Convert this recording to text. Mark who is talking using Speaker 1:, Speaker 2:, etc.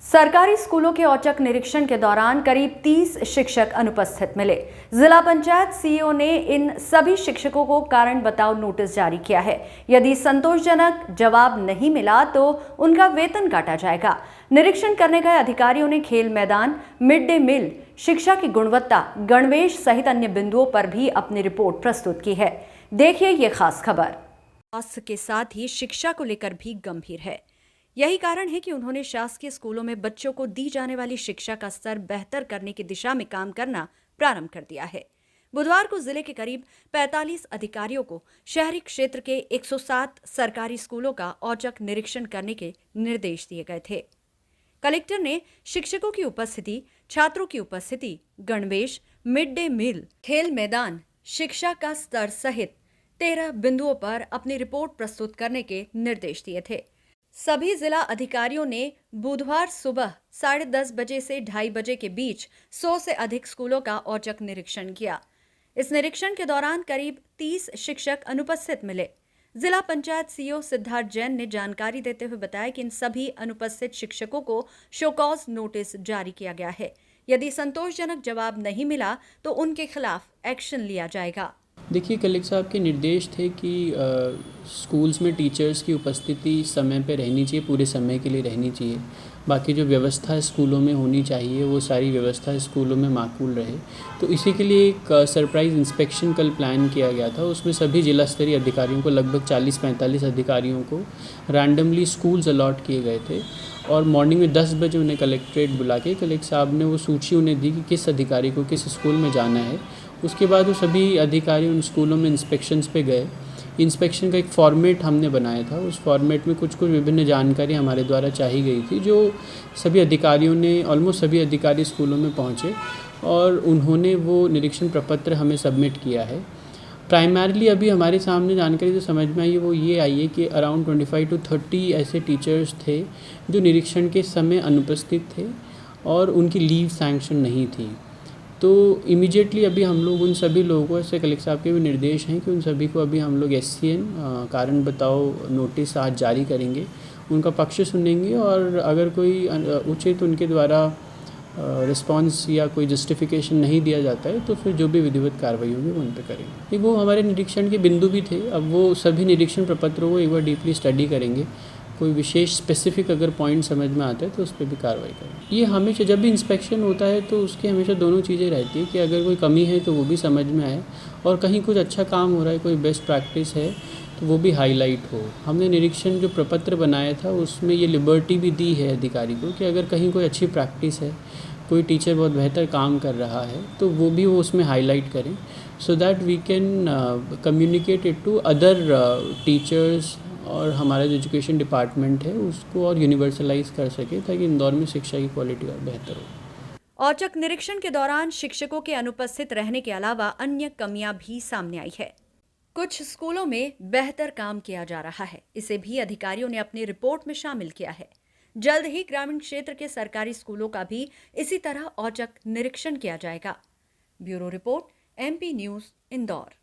Speaker 1: सरकारी स्कूलों के औचक निरीक्षण के दौरान करीब 30 शिक्षक अनुपस्थित मिले। जिला पंचायत सीईओ ने इन सभी शिक्षकों को कारण बताओ नोटिस जारी किया है। यदि संतोषजनक जवाब नहीं मिला तो उनका वेतन काटा जाएगा। निरीक्षण करने गए अधिकारियों ने खेल मैदान, मिड डे मील, शिक्षा की गुणवत्ता, गणवेश सहित अन्य बिंदुओं पर भी अपनी रिपोर्ट प्रस्तुत की है। देखिए ये खास खबर। स्वास्थ्य के साथ ही शिक्षा को लेकर भी गंभीर है। यही कारण है कि उन्होंने शासकीय स्कूलों में बच्चों को दी जाने वाली शिक्षा का स्तर बेहतर करने की दिशा में काम करना प्रारंभ कर दिया है। बुधवार को जिले के करीब 45 अधिकारियों को शहरी क्षेत्र के 107 सरकारी स्कूलों का औचक निरीक्षण करने के निर्देश दिए गए थे। कलेक्टर ने शिक्षकों की उपस्थिति, छात्रों की उपस्थिति, गणवेश, मिड डे मील, खेल मैदान, शिक्षा का स्तर सहित 13 बिंदुओं पर अपनी रिपोर्ट प्रस्तुत करने के निर्देश दिए थे। सभी जिला अधिकारियों ने बुधवार सुबह 10:30 बजे से 2:30 बजे के बीच 100 से अधिक स्कूलों का औचक निरीक्षण किया। इस निरीक्षण के दौरान करीब 30 शिक्षक अनुपस्थित मिले। जिला पंचायत सीईओ सिद्धार्थ जैन ने जानकारी देते हुए बताया कि इन सभी अनुपस्थित शिक्षकों को शोकॉज नोटिस जारी किया गया है। यदि संतोषजनक जवाब नहीं मिला तो उनके खिलाफ एक्शन लिया जाएगा।
Speaker 2: देखिए, कलेक्टर साहब के निर्देश थे कि स्कूल्स में टीचर्स की उपस्थिति समय पे रहनी चाहिए, पूरे समय के लिए रहनी चाहिए। बाकी जो व्यवस्था स्कूलों में होनी चाहिए वो सारी व्यवस्था स्कूलों में माकूल रहे। तो इसी के लिए एक सरप्राइज़ इंस्पेक्शन कल प्लान किया गया था। उसमें सभी जिला स्तरीय अधिकारियों को, लगभग 40-45 अधिकारियों को रैंडमली स्कूल्स अलॉट किए गए थे और मॉर्निंग में 10 बजे उन्हें कलेक्ट्रेट बुला के कलेक्टर साहब ने वो सूची उन्हें दी कि किस अधिकारी को किस स्कूल में जाना है। उसके बाद वो सभी अधिकारी उन स्कूलों में इंस्पेक्शंस पे गए। इंस्पेक्शन का एक फॉर्मेट हमने बनाया था। उस फॉर्मेट में कुछ विभिन्न जानकारी हमारे द्वारा चाही गई थी, जो सभी अधिकारियों ने, ऑलमोस्ट सभी अधिकारी स्कूलों में पहुँचे और उन्होंने वो निरीक्षण प्रपत्र हमें सबमिट किया है। प्राइमरली अभी हमारे सामने जानकारी जो समझ में आई है वो ये आई है कि अराउंड 25 to 30 ऐसे टीचर्स थे जो निरीक्षण के समय अनुपस्थित थे और उनकी लीव सैंक्शन नहीं थी। तो इमीडिएटली अभी हम लोग उन सभी लोगों को, ऐसे कलेक्टर साहब के भी निर्देश हैं कि उन सभी को अभी हम लोग SCN कारण बताओ नोटिस आज जारी करेंगे, उनका पक्ष सुनेंगे और अगर कोई उचित उनके द्वारा रिस्पांस या कोई जस्टिफिकेशन नहीं दिया जाता है तो फिर जो भी विधिवत कार्रवाई होगी वो उन पर करेंगे। वो हमारे निरीक्षण के बिंदु भी थे। अब वो सभी निरीक्षण प्रपत्रों को एक बार डीपली स्टडी करेंगे। कोई विशेष स्पेसिफिक अगर पॉइंट समझ में आता है तो उस पर भी कार्रवाई करें। ये हमेशा जब भी इंस्पेक्शन होता है तो उसकी हमेशा दोनों चीज़ें रहती है कि अगर कोई कमी है तो वो भी समझ में आए और कहीं कुछ अच्छा काम हो रहा है, कोई बेस्ट प्रैक्टिस है तो वो भी हाईलाइट हो। हमने निरीक्षण जो प्रपत्र बनाया था उसमें ये लिबर्टी भी दी है अधिकारी को कि अगर कहीं कोई अच्छी प्रैक्टिस है, कोई टीचर बहुत बेहतर काम कर रहा है तो वो भी वो उसमें हाईलाइट करें, so that we can communicate it to other teachers और हमारा जो एजुकेशन डिपार्टमेंट है उसको और यूनिवर्सलाइज कर सके ताकि इंदौर में शिक्षा की क्वालिटी और बेहतर हो।
Speaker 1: औचक निरीक्षण के दौरान शिक्षकों के अनुपस्थित रहने के अलावा अन्य कमियां भी सामने आई है। कुछ स्कूलों में बेहतर काम किया जा रहा है, इसे भी अधिकारियों ने अपनी रिपोर्ट में शामिल किया है। जल्द ही ग्रामीण क्षेत्र के सरकारी स्कूलों का भी इसी तरह औचक निरीक्षण किया जाएगा। Bureau report, MP news, Indore.